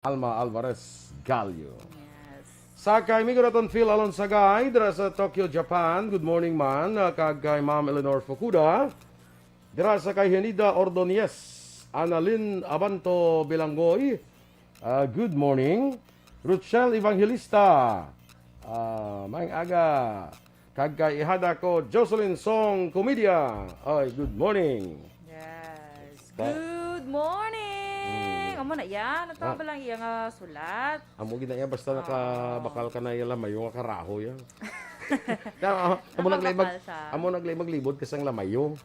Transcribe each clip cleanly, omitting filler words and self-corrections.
Alma Alvarez Gallo. Yes. Sa kay Miguraton Phil Alon Sagay, dira sa Tokyo, Japan. Good morning man. Kag kay Ma'am Eleanor Fukuda. Dira sa kay Henida Ordonez. Annalyn Abanto Bilanggoy. Good morning. Ruchel Evangelista. Maing aga. Kag kay ihada ko Jocelyn Song Comedia. Ay, good morning. Yes. Good morning. Amo na yan. Ito ba lang iyang sulat? Amo gina ya basta nakabakal ka na yala mayo nga karaho ya. Nakabakal siya. Amo naglay maglibot kasang lamayo.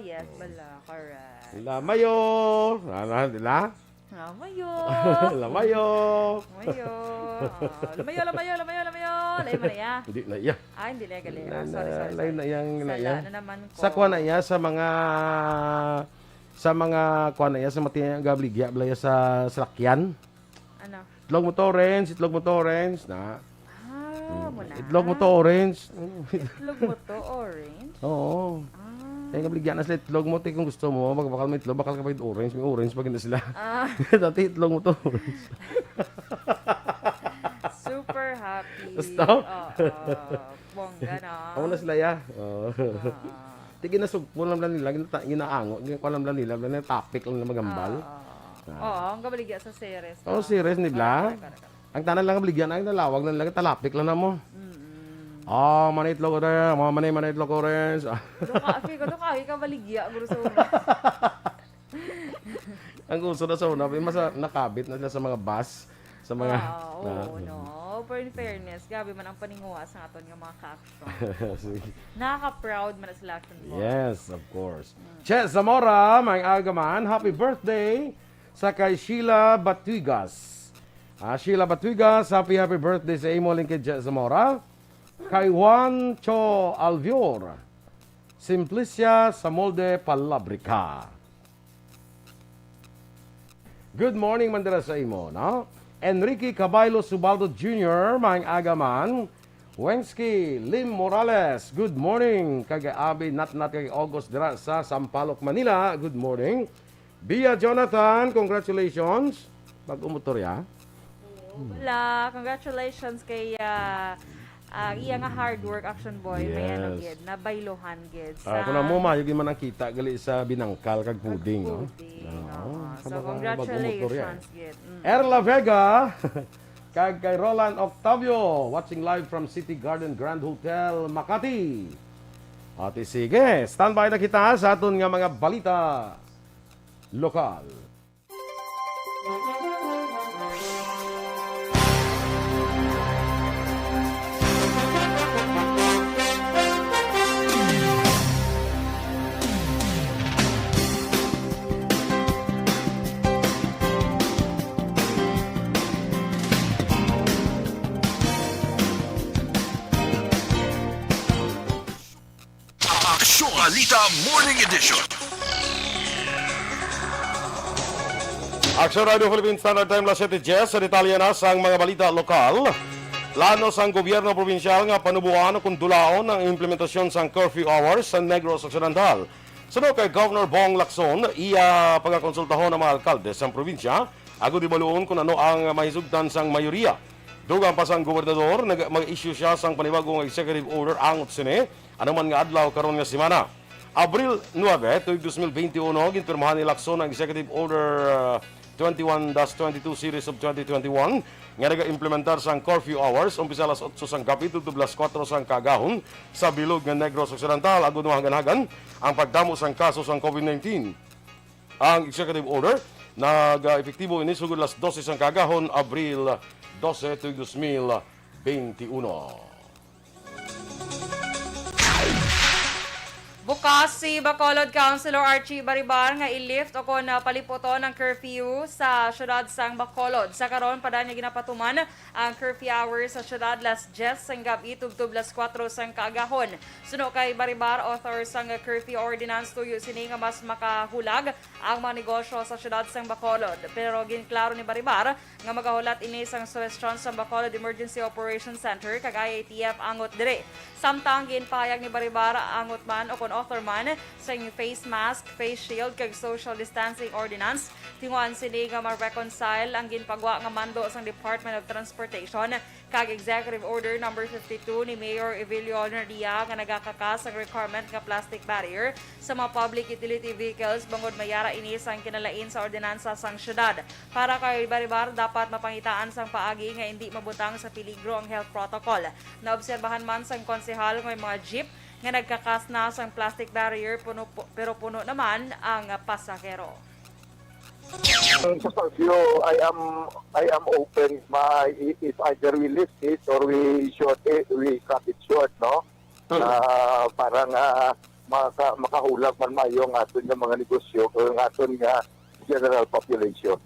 Yes, bala. Correct. Lamayo. Dila? Lamayo. Lamayo. Lamayo. Lamayo. Lain mo na ya. Hindi na iya. Hindi na gali. Sorry. Lain na yang na iya. Sala na naman ko. Sa kuha na iya sa mga kuha na iya sa matiyang gabligya blaya sa salakyan. Ano? Itlog mo to orange na. Muna. Itlog mo to orange. Itlog mo to orange? Oo. Kaya kabligyan na sila itlog mo, kung gusto mo, bakal may itlog, bakal ka pa orange, may orange pag hindi sila. Dati itlog mo to orange. Super happy. Gusto? Bongga na. Ako na sila ya. Tigi na sugpo lang nila, ginaango, ginakuha lang nila, topic lang na magambal. Ang kabaligya sa series. Serious nila. Ang tanan lang kabligyan, ay nalawag lang nila, talapik lang na mo. Manay itlog orange, manay itlog orange. Doon ka, ikaw baligya, gusto mo. Ang gusto na sa una, mas nakabit na sila sa mga bus, sa mga... For in fairness, gabi man ang paninguha sa aton ng mga ka-aksyon. Nakaka-proud man sila action boss. Yes, of course. Che Zamora, may agaman, happy birthday sa kay Sheila Batuigas. Sheila Batuigas, happy birthday sa imo link kay Che Zamora. Kay Juan Cho Alvior, Simplicia sa Molde Palabrica. Good morning mandira sa imo, no? Enrique Caballo Subaldo Jr., maing agaman. Wensky Lim Morales, good morning. Kay Abi Nat kay August dira sa Sampaloc, Manila, good morning. Bia Jonathan, congratulations. Pag-umutor ya. Wala, congratulations kay iya nga hard work action boy. Yes. May ano gid, nabaylohan gid. Kung na mo mayo man ang kita gali sa binangkal kag puding, no? So congratulations gid. Erla Vega, kag kay Roland Octavio, watching live from City Garden Grand Hotel, Makati. Ate sige, standby na kita sa aton nga mga balita lokal. Aksyon Balita Morning Edition. Aksyon Radio Philippine Standard Time las 7:10 sa detalye na sa mga balita lokal. Plano sang gobyerno probinsyal nga panubuan kung dulaon ang implementasyon sang curfew hours sa Negros Occidental. Sunod kay Governor Bong Lacson, iya pagakonsultahon ng mga alkalde sang probinsya, agud ibaluon kung ano ang mahisugdan sang mayoriya. Dugang pa sang gobernador, mag-issue siya sang panibagong executive order angot sini, anuman nga adlaw karon nga semana. Abril 9, tuig 2021, ginpirmahan ni Lacson ang executive order 21-22 series of 2021 nga naga-implementar sang curfew hours umpisa alas 8 sang gabi tubtob alas 4 sang kagahon sa bilog nga Negros Occidental agud mahagan-hagan ang pagdamo sang kaso sang COVID-19. Ang executive order naga-epektibo ini sugod alas 12 sang kagahon Abril 12 tuig 2021. Bukas si Bacolod Councilor Archie Baribar nga i-lift o kung paliputon ang curfew sa syudad sang Bacolod. Sa karon pada niya ginapatuman ang curfew hours sa syudad las 10 sang gabi tubtob las 4 sang kaagahon. Suno kay Baribar, author sang curfew ordinance tuyo sini nga mas makahulag ang mga negosyo sa syudad sang Bacolod. Pero ginklaro ni Baribar nga magahulat ini sang suwestyon sa Bacolod Emergency Operations Center kag IATF angot dire. Samtang ginpahayag ni Baribar angot man o kung author man sa inyong face mask, face shield kag social distancing ordinance. Tinguan sini nga ma-reconcile ang ginpagwa nga mando sa Department of Transportation kag Executive Order number 52 ni Mayor Evelio Nardia nga nagakakas ang requirement nga plastic barrier sa mga public utility vehicles bangod mayara inis ang kinalain sa ordinansa sang syudad. Para kay Baribar dapat mapangitaan sang paagi nga hindi mabutang sa peligro ang health protocol. Naobserbahan man sang konsehal nga mga jeep nga nagkakas na sang plastic barrier pero puno naman ang pasahero. Sa curfew, I am open. If either we lift it or we cut it short, no? Para nga makahulag man mayong aton nga mga negosyo o aton nga general population.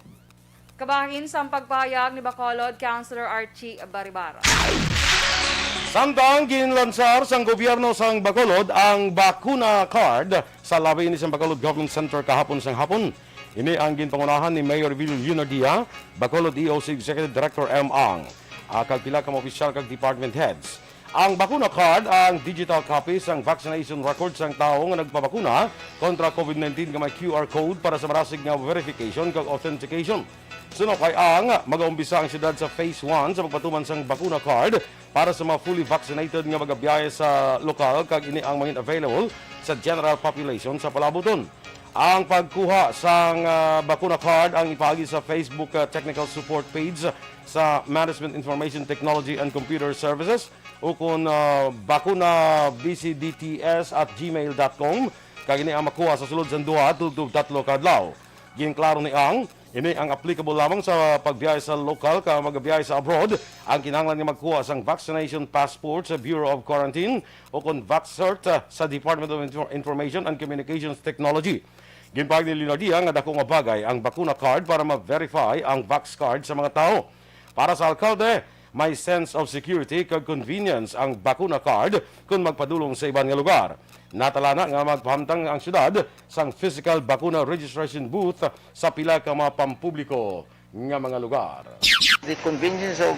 Kabahin sa pagpahayag ni Bacolod Councilor Archie Baribara. Samtang ginlansar sang gobyerno sang Bacolod ang bakuna card sa labi ni sang Bacolod Government Center kahapon sang hapon. Ini ang ginpangunahan ni Mayor Evelio Nardia, Bacolod EOC Executive Director M. Ang, kag pila ka mga opisyal kag department heads. Ang bakuna card ang digital copies ang vaccination records sang tao nga nagpabakuna kontra COVID-19 nga may QR code para sa marasig nga verification kag authentication. Suno kay ang mag-umpisa ang siyudad sa phase 1 sa pagpatuman sang bakuna card para sa mga fully vaccinated nga magabiyahe sa lokal kag ini ang mga available sa general population sa palabuton. Ang pagkuha sang bakuna card ang ipagi sa Facebook technical support page sa Management Information Technology and Computer Services o kung bakunabcdts@gmail.com kag ini ang makuha sa sulod sang 2 tugtog 3 kadlaw. Ginklaro ni ang ini ang applicable lamang sa pagbiyahe sa lokal ka magbiyahe sa abroad ang kinahanglan nga magkuha sang vaccination passport sa Bureau of Quarantine o kung VaxCert sa Department of Information and Communications Technology. Ginpahayag ni Leonardia nga dako nga bagay ang bakuna card para ma-verify ang vax card sa mga tao. Para sa alkalde, may sense of security kag convenience ang bakuna card kung magpadulong sa ibang nga lugar. Natala na nga magpahamtang ang syudad sang physical bakuna registration booth sa pila ka mga pampubliko nga mga lugar. The convenience of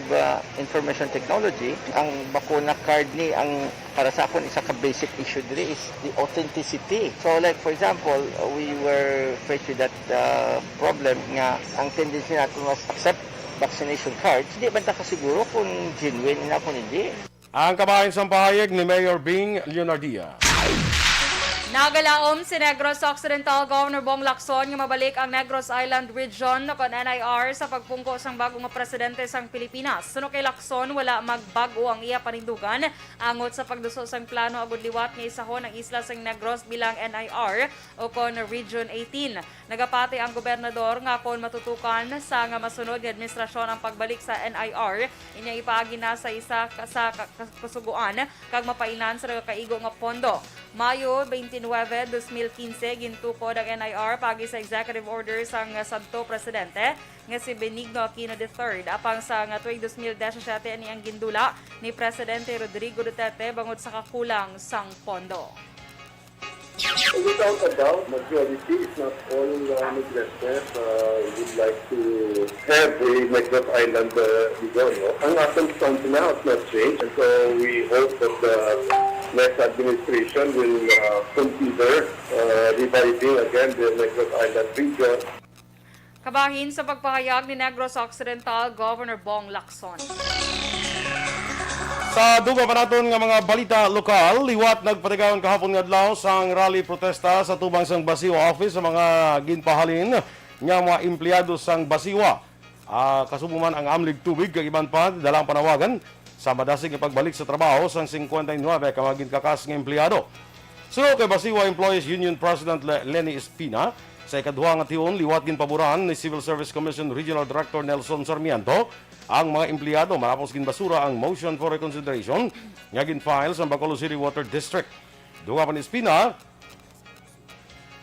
information technology, ang bakuna card ni ang para sa akon isa ka basic issue diri is the authenticity. So like for example, we were faced with that problem nga ang tendency natin was accept vaccination cards. Hindi ba ta kasiguro kung genuine na kung hindi? Ang kabahin sa pahayag ni Mayor Bing Leonardia. Nagalaom si Negros Occidental Governor Bong Lacson nga mabalik ang Negros Island Region kon NIR sa pagpungko sang bagong nga presidente sang Pilipinas. Suno kay Lacson, wala magbago ang iya panindugan angot sa pagduso sang plano agud liwat nga isahon ang isla sang Negros bilang NIR o kon Region 18. Nagapati ang gobernador nga kon matutukan sa nga masunod nga administrasyon ang pagbalik sa NIR, inya ipaagi na sa isa sa kasuguan kag mapailan sa kaigo nga pondo. Mayo 29, 2015 gintukod ang NIR pagi sa executive order sang sadto presidente nga si Benigno Aquino III. Apang sa nga tuig 2017 ani ang gindula ni Presidente Rodrigo Duterte bangod sa kakulang sang pondo. Without a doubt, majority, if not all Negresses, would like to have the Negres Island legal. No? Ang atong stance now has not changed, and so we hope that the next administration will consider reviving again the Negres Island region. Kabahin sa pagpahayag ni Negros Occidental Governor Bong Lacson. Sa duga pa naton nga mga balita lokal, liwat nagpatigayon kahapon nga adlaw sang rally protesta sa tubang sang Basiwa office sa mga ginpahalin nga mga empleyado sang Basiwa. Kasubo man ang amlig tubig kag iban pa dalang panawagan sa madasig nga pagbalik sa trabaho sang 59 ka mga ginkakas nga empleyado. Sunod kay Basiwa Employees Union President Lenny Espina, sa ikaduha nga tiyon, liwat ginpaboran ni Civil Service Commission Regional Director Nelson Sarmiento ang mga empleyado matapos ginbasura ang motion for reconsideration nga ginfile sa Bacolod City Water District. Duha pa ni Espina,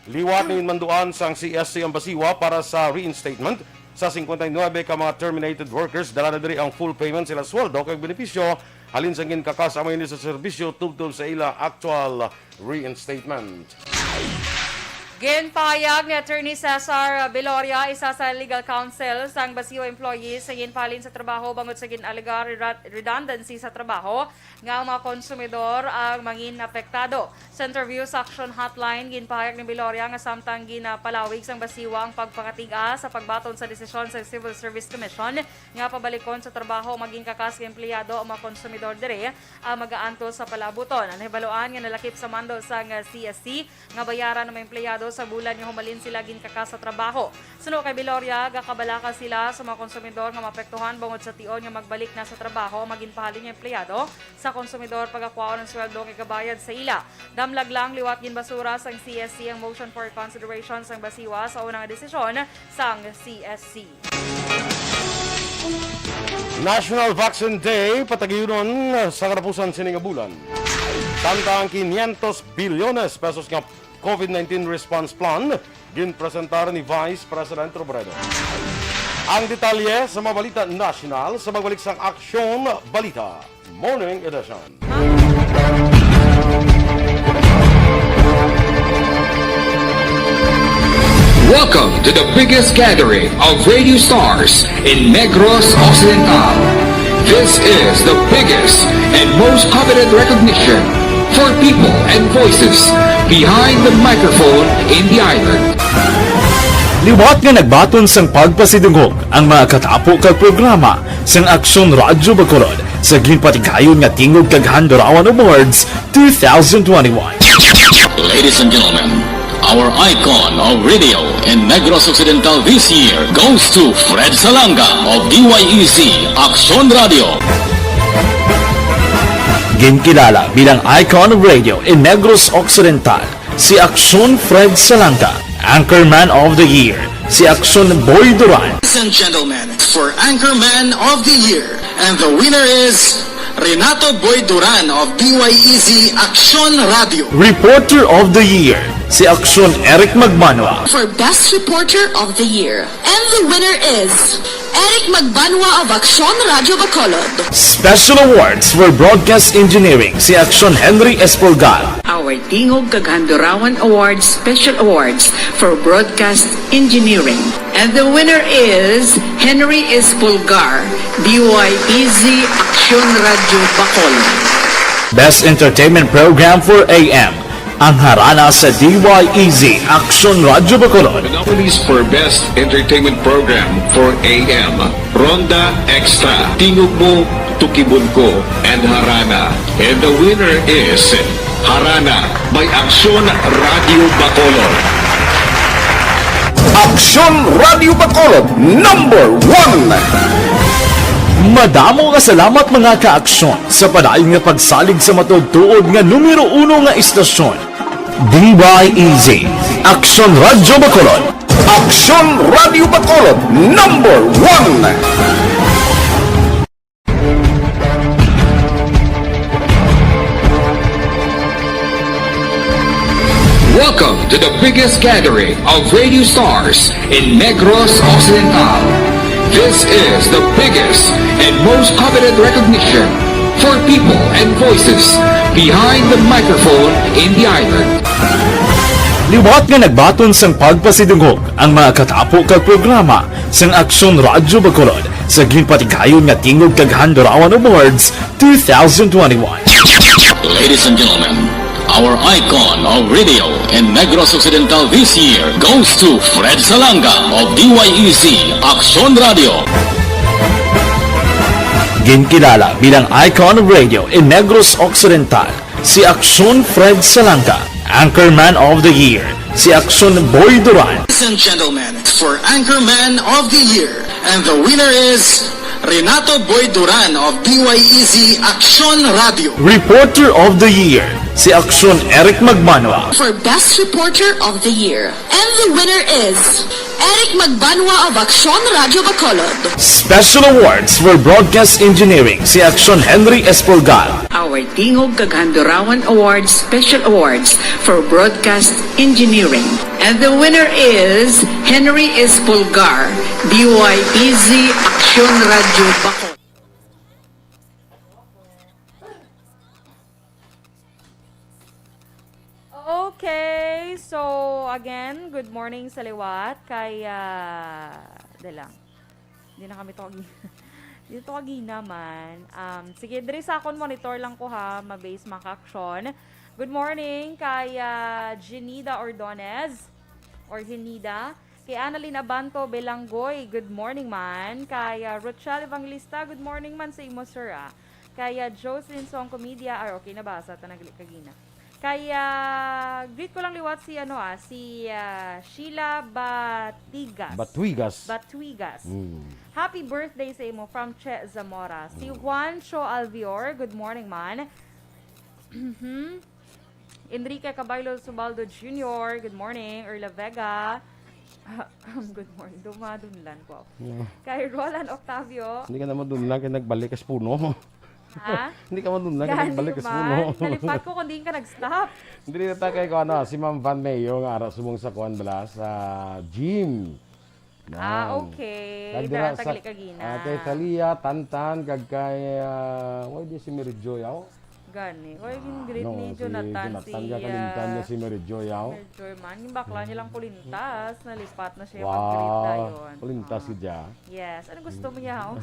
liwat ni manduan sang CSC ang Basiwa para sa reinstatement sa 59 ka mga terminated workers. Dala na diri ang full payment sila sweldo kag benepisyo halin sa ginkakas amay ni sa serbisyo tubtob sa ila actual reinstatement. Ginpahayag ni Attorney Cesar Viloria, isa sa legal counsel sang Basiwa employees sa ginpalin sa trabaho bangod sa ginalegar redundancy sa trabaho nga ang mga konsumidor ang mangin apektado. Sa interview sa Aksyon Hotline, ginpahayag ni Viloria nga samtang ginapalawig sang Basiwa ang pagpakatiga sa pagbaton sa desisyon sa Civil Service Commission nga pabalikon sa trabaho maging kakas nga empleyado o mga konsumidor dire ang mag-aanto sa palabuton. Ang hibaluan nga nalakip sa mando sang CSC nga bayaran ng mga empleyado sa bulan nga humalin sila ginkakas sa trabaho. Suno kay Viloria, gakabalaka sila sa mga konsumidor nga maapektuhan bangod sa tion nga magbalik na sa trabaho maging pahalin nga empleyado sa konsumidor pagakwaon ng sweldo nga kabayad sa ila. Damlag lang liwat ginbasura sang CSC ang motion for consideration sang Basiwa sa unang desisyon sang CSC. National Vaccine Day patagiyunon sa karapusan sining bulan. Samtang 500 bilyones pesos nga COVID-19 response plan ginpresentar ni Vice President Dorel. Ang detalye sa mga balita national sa magbalik sang Aksyon Balita Morning Edition. Welcome to the biggest gathering of radio stars in Negros Occidental. This is the biggest and most coveted recognition for people and voices behind the microphone in the island. Liwat nga nagbaton sang pagpasidungog ang mga katapo kag programa sang Aksyon Radyo Bacolod sa ginpatigayon nga tingog kag Handorawan Awards 2021. Ladies and gentlemen, our icon of radio in Negros Occidental this year goes to Fred Salanga of DYEC Aksyon Radio. Ginkilala bilang icon of radio in Negros Occidental, si Aksyon Fred Salanga. Anchorman of the Year, si Aksyon Boy Duran. Ladies and gentlemen, for Anchorman of the Year, and the winner is Renato Boy Duran of DYEC Aksyon Radio. Reporter of the Year, si Aksyon Eric Magmanwa. For Best Reporter of the Year, and the winner is Eric Magbanwa of Aksyon Radio Bacolod. Special awards for broadcast engineering, si Aksyon Henry Espolgar. Our Tingog Kaghandurawan Awards Special Awards for Broadcast Engineering. And the winner is Henry Espolgar, DYEZ Aksyon Radio Bacolod. Best Entertainment Program for AM, ang harana sa DYEZ Aksyon Radio Bacolod. The nominees for Best Entertainment Program for AM, Ronda Extra, Tingog Mo, Tukibon Ko, and Harana. And the winner is Harana by Aksyon Radio Bacolod. Aksyon Radio Bacolod, #1! Madamo nga salamat mga ka-aksyon sa padayon nga pagsalig sa matudtuod nga numero 1 nga istasyon. DYEZ, Aksyon Radio Bacolod. Aksyon Radio Bacolod, #1! Welcome to the biggest gathering of radio stars in Negros Occidental. This is the biggest and most coveted recognition for people and voices behind the microphone in the island. Liwat nga nagbaton sang pagpasidungog ang mga katapo kag programa sang Aksyon Radyo Bacolod sa ginpatigayon nga tingog kag Handorawan Awards 2021. Ladies and gentlemen, our icon of radio in Negros Occidental this year goes to Fred Salanga of DYEC Aksyon Radio. Ginkilala bilang icon of radio in Negros Occidental, si Aksyon Fred Salanga. Anchorman of the Year, si Aksyon Boy Duran. Ladies and gentlemen, for Anchorman of the Year, and the winner is Renato Boy Duran of DYEC Aksyon Radio. Reporter of the Year, si Aksyon Eric Magmanwa. For Best Reporter of the Year, and the winner is Eric Magbanwa of Aksyon Radio Bacolod. Special awards for broadcast engineering, si Aksyon Henry Espolgar. Our Tingog Kaghandurawan Awards Special Awards for Broadcast Engineering. And the winner is Henry Espolgar, DYEZ Aksyon Radio Bacolod. Okay, so So, again, good morning sa liwat. Kaya, lang. Hindi na kami to dito naman. Sige, diri sa akon monitor lang ko ha, mabase maka-aksyon. Good morning kay Genida Ordonez or Genida. Kay Annalyn Abanto Belanggoy, good morning man. Kay Rochelle Evangelista, good morning man sa imo sir ah. Kay Jocelyn Song Comedia, okay nabasa tanag kagina. Kaya greet ko lang liwat si si Sheila Batuigas. Happy birthday sa imo from Che Zamora. Si Juancho Alvior, good morning man. Enrique Caballo Subaldo Jr., good morning. Erla Vega, good morning. Dumadunlan ko. Kay Roland Octavio. Hindi ka naman dunlan kaya nagbalik ka sa puno. Ha? Hindi ka man dunlan kaya nagbalik ka sa puno. Nalipat ko kung di ka nag-stop. Hindi na tayo ko si Ma'am Van Mayo nga ara sumong sa kuan bala sa gym. Okay. Dara tagali kagina. Kay Talia, Tantan, kag kay why di si Mary Joy aw? Gani. Oy, yung great ni Jonathan si kalintan niya si Mary Joy aw. Mary Joy man, yung bakla niya lang pulintas, nalipat na siya mag-greet na yun. Pulintas siya. Yes. Ano gusto mo yaw?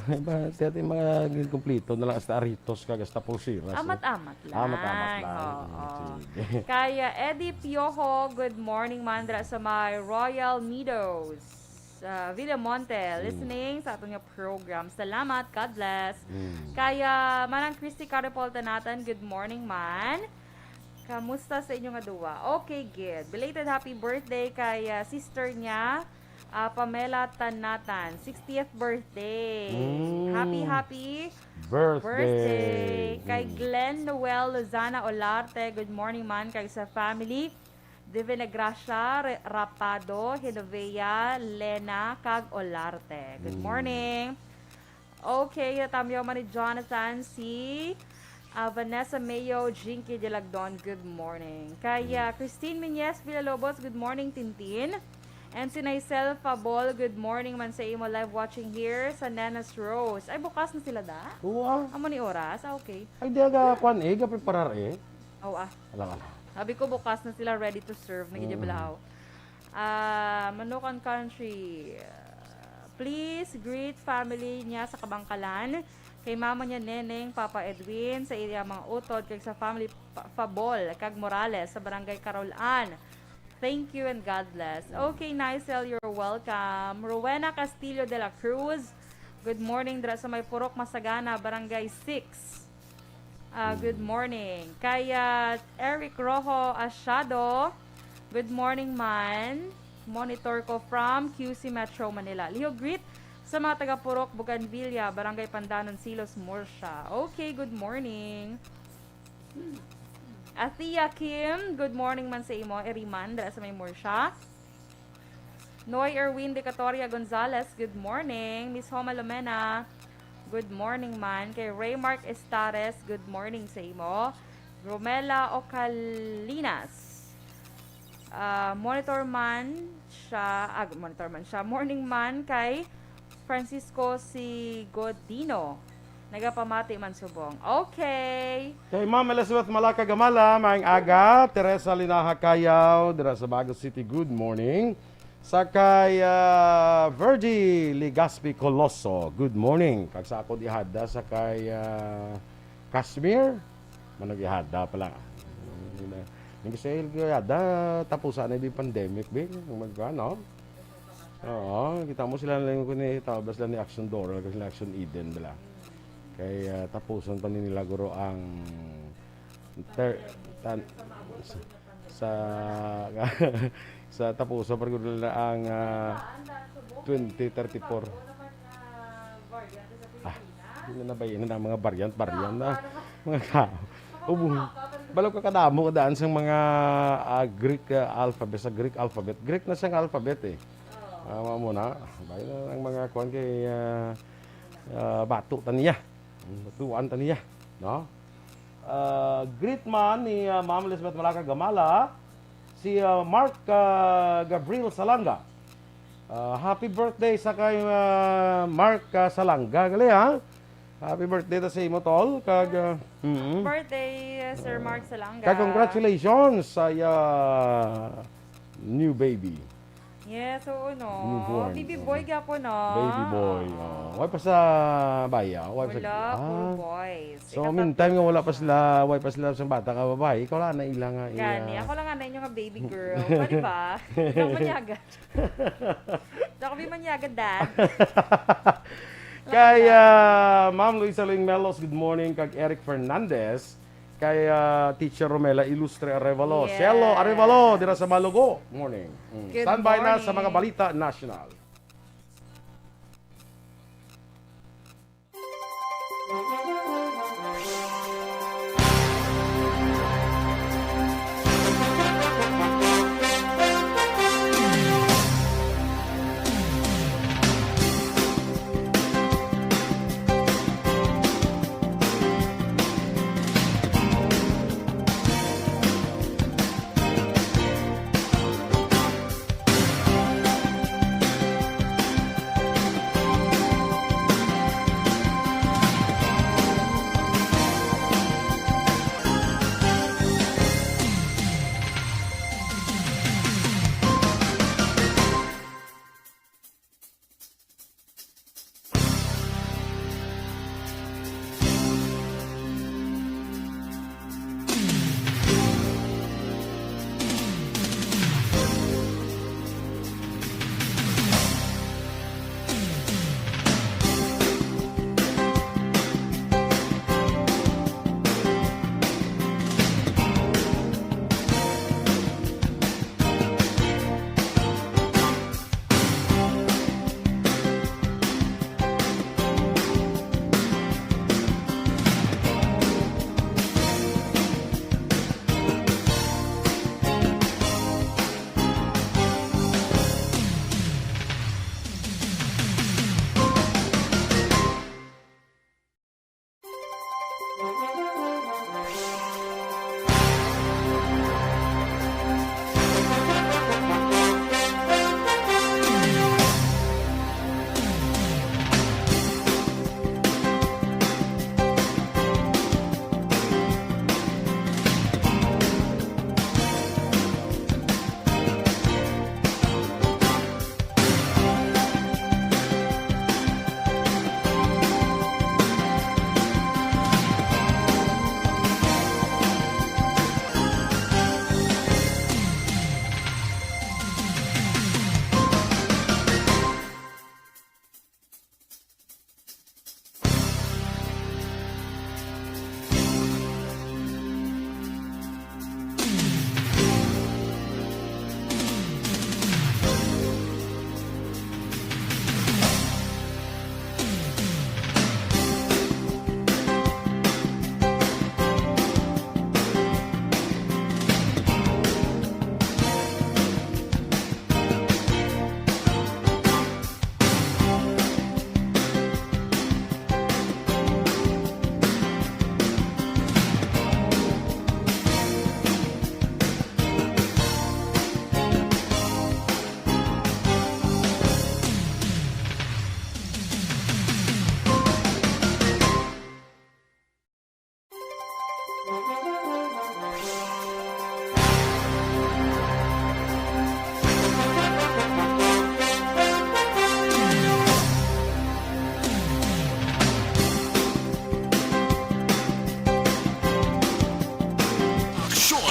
Tiyat yung mga kumplito na lang hasta aritos kag hasta pulsiras. Amat-amat lang. Amat-amat lang. Sige. Kaya Eddie Piojo, good morning mandra sa my Royal Meadows. Villamonte, listening sa atong program. Salamat, God bless. Kaya Manang Christy Carapol Tanatan, good morning man. Kamusta sa inyong aduwa? Okay, good. Belated happy birthday kay sister niya, Pamela Tanatan, 60th birthday. Happy birthday. Kay Glenn Noel Lozana Olarte, good morning man kay sa family. Divina Gracia Rapado, Hinovea, Lena, Kag Olarte. Good morning. Okay, tamyo man ni Jonathan, si Vanessa Mayo, Jinky Delagdon, good morning. Kaya Christine Miñez Villalobos, good morning Tintin. And si Naisel Fabol, good morning man sa imo live watching here sa Nanas Rose. Ay, bukas na sila da? Oo. Amo ni oras? Okay. Ay, di aga kwan preparar Oo Alang. Sabi ko bukas na sila ready to serve. Nagidiblaw. Manukan Country. Please greet family niya sa Kabangkalan. Kay mama niya Neneng, Papa Edwin, sa iya mga utod, kay sa family Fabol, kag Morales, sa Barangay Carolan. Thank you and God bless. Okay, Nicel, you're welcome. Rowena Castillo de la Cruz. Good morning, dra sa may Purok Masagana, Barangay 6. Good morning. Kaya Eric Rojo Asyado, good morning man. Monitor ko from QC Metro Manila. Liho greet sa mga taga-Purok, Buganvilla, Barangay Pandanon, Silos, Murcia. Okay, good morning. Athea Kim, good morning man sa imo. Eriman, dala sa may Murcia. Noy Erwin de Catoria Gonzalez, good morning. Miss Homa Lomena, good morning man. Kay Raymark Estares, good morning sa imo. Romela Ocalinas, monitor man siya. Morning man kay Francisco si Godino. Nagapamati man subong. Okay. Kay Ma'am Elizabeth Malaka Gamala, maayong aga. Teresa Linaha Kayaw, dira sa Bago City, good morning. Sakay Virgie Ligaspi Colosso, good morning. Kag sa ako dihada sakay Kashmir, manag ihada pala. Ning sale gada tapusan na di pandemic big magano. Oo, kita mo sila lang ko ni tabas lang ni Aksyon Dorel kag Aksyon Eden bala. Kay tapusan pa nila guro ang sa sa tapusan pa guro na ang 2034. Hindi na ba yun na mga variant na mga tao. Balaw ka kadamo kadaan sa mga Greek alphabet, sa Greek alphabet. Greek na siyang alphabet eh. Muna, bayan na ang mga kuwan kay batu taniya. Batuan taniya. No? Great man ni Ma'am Elizabeth Malaka Gamala, si Mark Gabriel Salanga. Happy birthday sa kay Mark Salanga. Gali ha? Happy birthday ta sa imo tol kag Birthday Sir Mark Salanga. Kag congratulations sa New baby. Yes, oo no. Newborn. Baby boy gapo no. Baby boy. Why pa sa baya? Why pa Wala, puro boys. So, meantime nga wala pa sila, why pa sila sa bata ka babae, ikaw lang na ilang nga Gani, ako lang nga na inyo nga baby girl. Pwede ba? Ikaw manyagan. Ako manyagan, dad. Kaya Ma'am Luisa Ling Melos, good morning. Kag Eric Fernandez. Kay Teacher Romela Ilustre Arevalo. Yes. Cielo Arevalo, dira sa Malugo. Morning. Good Standby na morning. sa mga balita national.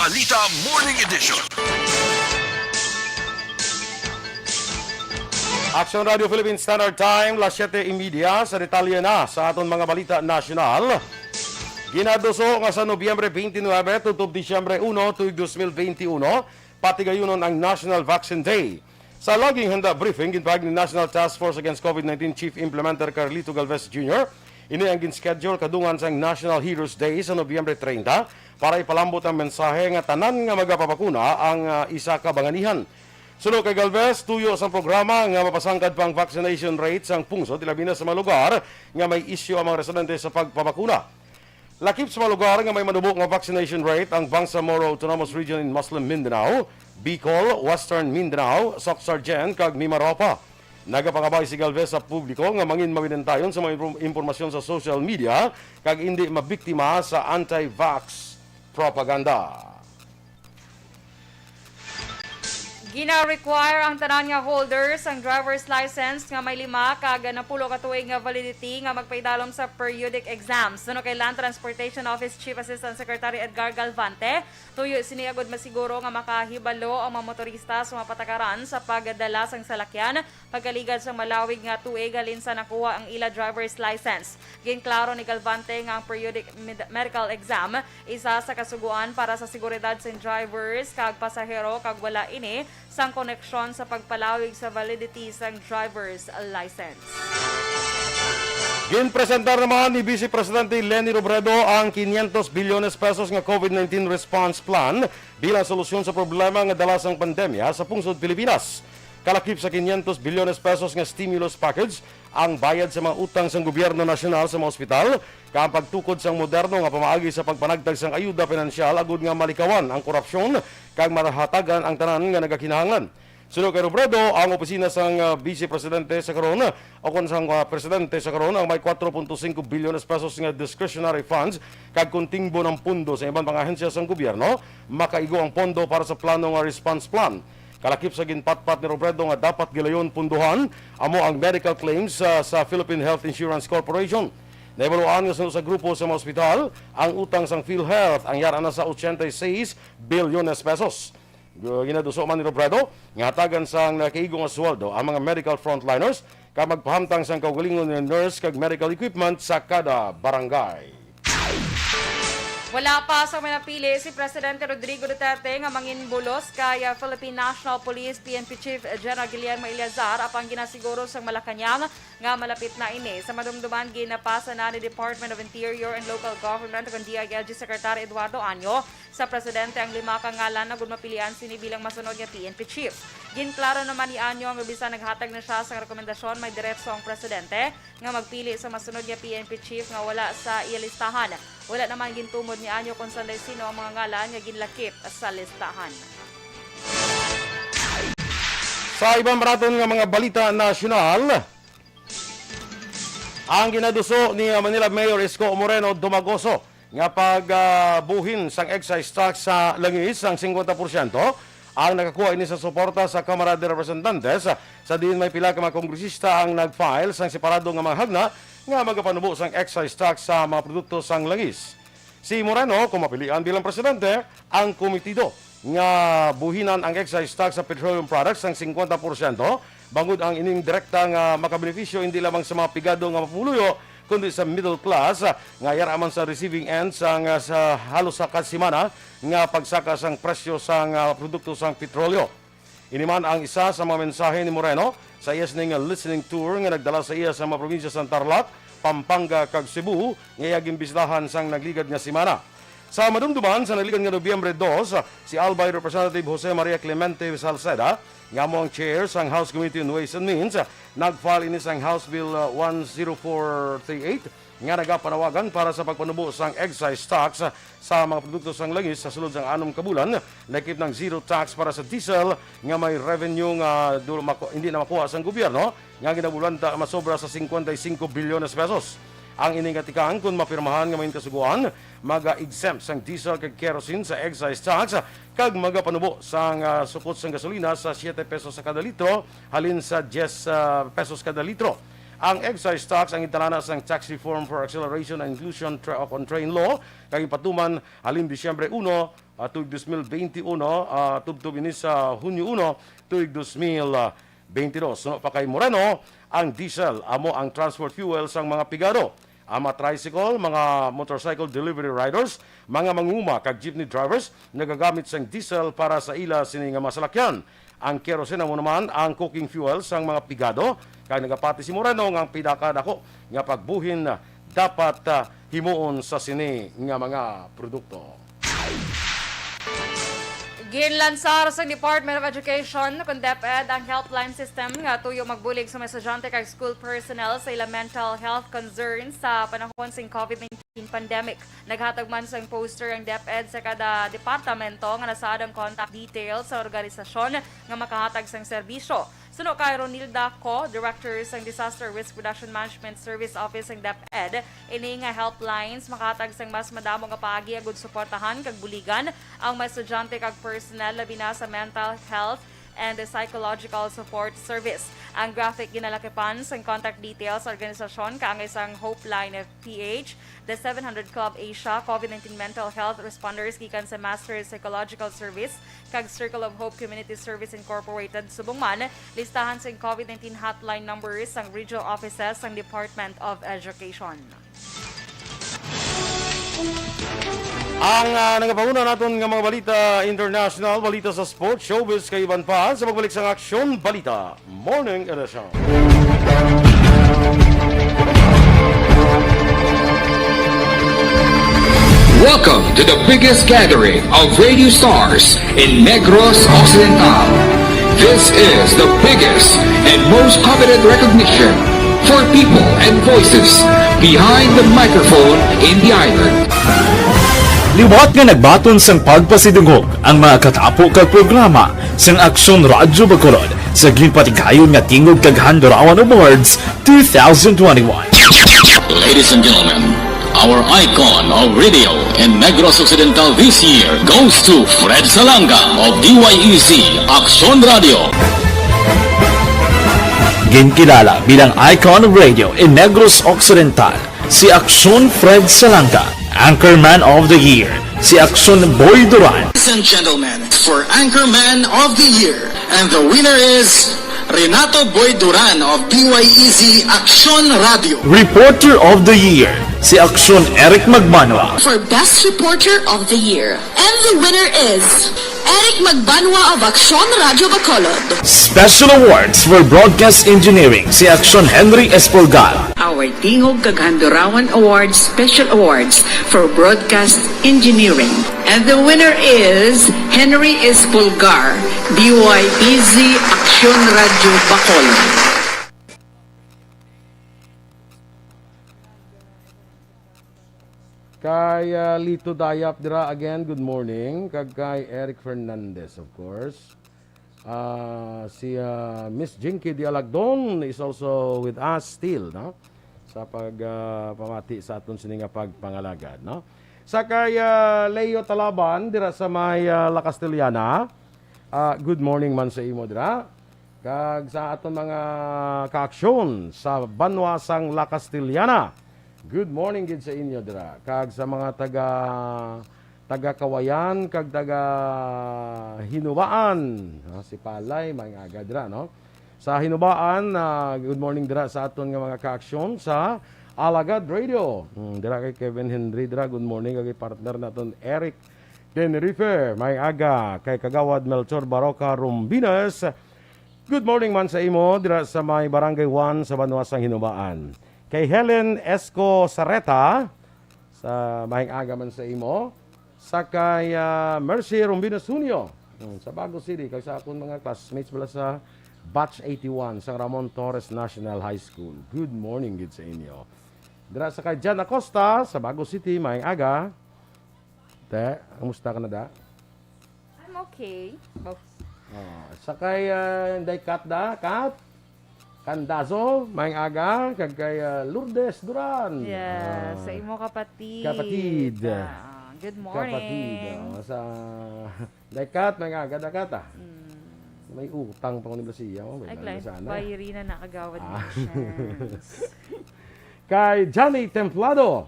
Balita Morning Edition. Aksyon Radio Philippine Standard Time, las 7:30 sa detalye na sa aton mga balita nasyonal. Ginaduso nga sa Nobyembre 29 tutob Disyembre 1 tuig 2021, pati gayunon ang National Vaccine Day. Sa laging handa briefing, ginpahag ni National Task Force Against COVID-19 Chief Implementer Carlito Galvez Jr., ini ang gin-schedule kadungan sa National Heroes Day sa Nobyembre 30 para ipalambot ang mensahe nga tanan nga magapapakuna ang isa ka banganihan. Sunod kay Galvez, tuyo sa programa nga mapasangkad pang vaccination rate sang pungsod, ilabi na sa mga lugar nga may isyu ang mga residente sa pagpapakuna. Lakip sa mga lugar nga may manubok nga vaccination rate ang Bangsamoro Autonomous Region in Muslim Mindanao, Bicol, Western Mindanao, Soc-Sargent, kag Mimaropa. Nagapangabay si Galvez sa publiko nga mangin mawinentayon sa mga impormasyon sa social media kag hindi mabiktima sa anti-vax propaganda. Gina-require ang tanan nga holders ang driver's license nga may 5 kag 10 ka tuig nga validity nga magpaidalom sa periodic exams. Suno kay Land Transportation Office Chief Assistant Secretary Edgar Galvante, tuyo siniagod masiguro nga makahibalo ang mga motorista sa mga patakaran sa pagdala sang salakyan pagkaligad sa malawig nga tuig halin sa nakuha ang ila driver's license. Ginklaro ni Galvante nga ang periodic medical exam isa sa kasuguan para sa seguridad sa drivers kag pasahero kag wala ini sang koneksyon sa pagpalawig sa validity sang driver's license. Ginpresentar naman ni Vice Presidente Leni Robredo ang 500 bilyones pesos nga COVID-19 response plan bilang solusyon sa problema nga dala sang pandemya sa pungsod Pilipinas. Kalakip sa 500 bilyones pesos nga stimulus package ang bayad sa mga utang sang gobyerno nasyonal sa mga ospital kang pagtukod sang moderno nga pamaagi sa pagpanagtag sang ayuda pinansyal agud nga malikawan ang korupsyon kag marahatagan ang tanan nga nagakinahanglan. Sunod kay Robredo, ang opisina sang Vice Presidente sa karon o kung sang Presidente sa karon ang may 4.5 bilyones pesos nga discretionary funds kag kontingbo ng pundo sa ibang mga ahensya sang gobyerno makaigo ang pondo para sa plano nga response plan. Kalakip sa ginpatpat ni Robredo nga dapat gilayon punduhan amo ang medical claims sa Philippine Health Insurance Corporation. Naibaluan nga sa grupo sa mga ospital ang utang sang PhilHealth ang yara na sa 86 bilyones pesos. Ginaduso man ni Robredo nga hatagan sang nakaigo nga sweldo ang mga medical frontliners kag magpahamtang sang kaugalingon ng nurse kag medical equipment sa kada barangay. Wala pa sa manapili si Presidente Rodrigo Duterte nga manginbulos kay Philippine National Police PNP Chief General Guillermo Eleazar apang ginasiguro sang Malacañang nga malapit na ini. Sa madumduman ginapasa na ni Department of Interior and Local Government ug DILG Secretary Eduardo Año sa Presidente ang 5 ka ngalan na gud mapilian sini bilang masunod nga PNP Chief. Ginklaro naman ni Año nga bisan naghatag na siya sa rekomendasyon may diretso ang Presidente nga magpili sa masunod nga PNP Chief nga wala sa listahan. Wala naman gintumod ni Año kung sino ang mga ngalan nga ginlakip sa listahan. Sa ibang maraton nga mga balita nasyonal, ang ginaduso ni Manila Mayor Isko Moreno Dumagoso nga pagbuhin sang excise tax sa langis ang 50% ang nakakuha ini sa suporta sa Kamara de Representantes sa diin may pila ka mga kongresista ang nag-file sang separado nga mga hagna nga magapanubo sang excise tax sa mga produkto sang langis. Si Moreno, kung mapilian bilang presidente, ang komitido nga buhinan ang excise tax sa petroleum products sang 50%, bangod ang ining direkta nga makabenepisyo hindi lamang sa mga pigado nga mapuluyo, kundi sa middle class nga yaraman sa receiving end sa halos sa kasimana nga pagsaka sang presyo sang produkto sang petrolyo. Iniman ang isa sa mga mensahe ni Moreno sa iya ning listening tour nga nagdala sa iya sa mga probinsya sa Tarlac, Pampanga kag Cebu nga yaging bisitahan sang nagligad nga semana. Sa madumduman sa nagligad nga Nobyembre 2, si Albay Representative Jose Maria Clemente Salceda nga mo ang chair sang House Committee on Ways and Means nag-file ini sang House Bill 10438 nga nagapanawagan para sa pagpanubo sang excise tax sa mga produkto sang langis sa sulod sang 6 ka bulan, nakip ng zero tax para sa diesel nga may revenue nga hindi na makuha sang gobyerno nga ginabulanta masobra sa 55 bilyones pesos. Ang iningatikang kung mapirmahan nga may kasuguan, maga-exempt sang diesel kag kerosene sa excise tax kag magapanubo sang sukot sang gasolina sa 7 pesos sa kada litro halin sa 10 pesos kada litro. Ang excise tax ang italana sang Tax Reform for Acceleration and Inclusion on Train Law kag ipatuman halin Disyembre 1 tuig 2021 tubtob ini sa Hunyo 1 tuig 2022. So pa kay Moreno, ang diesel amo ang transport fuel sang mga pigado. Ang mga tricycle, mga motorcycle delivery riders, mga manguma kag jeepney drivers nagagamit sang diesel para sa ila sini nga masalakyan. Ang kerosene mo naman ang cooking fuel sang mga pigado kay nagapati si Moreno nga ang pinakadako nga pagbuhin dapat himuon sa sini nga mga produkto. Ginlansar sa Department of Education kung DepEd ang helpline system nga tuyo magbulig sa mga estudyante kag school personnel sa ilang mental health concerns sa panahon sing COVID-19 pandemic. Naghatag man sang poster ang DepEd sa kada departamento nga nasaad ang contact details sa organisasyon nga makahatag sang serbisyo. Suno kay Ronilda Co, Director sang Disaster Risk Reduction Management Service Office ng DepEd, ini nga helplines makahatag sang mas madamo nga paagi agud suportahan kag buligan ang mga estudyante kag personnel labi na sa mental health and the psychological support service. Ang graphic ginalakipan sa contact details sa organisasyon kaangay sang Hopeline PH, the 700 Club Asia, COVID-19 Mental Health Responders gikan sa Master Psychological Service, kag Circle of Hope Community Service Incorporated subong man listahan sa COVID-19 hotline numbers sang regional offices sang Department of Education. Ang nagapanguna natin ng mga balita international, balita sa sports, showbiz kay Ivan pa sa pagbalik sa Aksyon Balita Morning Edition. Welcome to the biggest gathering of radio stars in Negros Occidental. This is the biggest and most coveted recognition for people and voices behind the microphone in the island. Liwat nga nagbaton sang pagpasidungog ang mga katapo kag programa sang Aksyon Radyo Bacolod sa ginpatigayon nga tingog kag Handurawan Awards 2021. Ladies and gentlemen, our icon of radio in Negros Occidental this year goes to Fred Salanga of DYEZ Aksyon Radio. Ginkilala bilang icon of radio in Negros Occidental, si Aksyon Fred Salanga. Anchorman of the Year, si Aksyon Boy Duran. Ladies and gentlemen, for Anchorman of the Year, and the winner is Renato Boy Duran of DYEZ Aksyon Radio. Reporter of the Year, si Aksyon Eric Magbanwa. For Best Reporter of the Year. And the winner is Eric Magbanwa of Aksyon Radio Bacolod. Special Awards for Broadcast Engineering, si Aksyon Henry Espolgar. Our Tingog Kaghandurawan Awards Special Awards for Broadcast Engineering. And the winner is Henry Espolgar, DYEZ Aksyon Radio Bacolod. Kay Lito Dayap dira again, good morning. Kag kay Eric Fernandez, of course. Si Miss Jinky Dialagdon is also with us still, no? Sa pamati sa aton sininga pagpangalagad, no? Sa kay Leo Talaban dira sa may La Castellana. Good morning man sa imo dira. Kag sa aton mga kaaksyon sa Banwasang La Castellana. Good morning gid sa inyo dira. Kag sa mga taga Kawayan kag taga Hinubaan, si Palay may aga dira, no? Sa Hinubaan, good morning dira sa aton nga mga kaaksyon sa Alagad Radio. Dira kay Kevin Henry dira, good morning kay partner naton Eric Tenerife, may aga kay Kagawad Melchor Baroka Rumbinas. Good morning man sa imo dira sa may Barangay 1 sa Banwasang Hinubaan. Kay Helen Esco Sareta, sa mahing aga man sa imo. Sa kay Mercy Rumbinas Junio, sa Bago City. Kay sa akong mga classmates bala sa Batch 81 sa Ramon Torres National High School. Good morning gid sa inyo. Dira sa kay Jan Acosta, sa Bago City, mahing aga. Te, kamusta ka na da? I'm okay. Sa kay Kat da, Kat? Candazo, may aga, kag kay Lourdes Duran. Yes, sa imo kapatid. Good morning. Kapatid. Sa Daikat, may aga, Dakat. May utang pa ko ni Blasia. Ay, bayri na nakagawad ni chance. Kay Johnny Templado,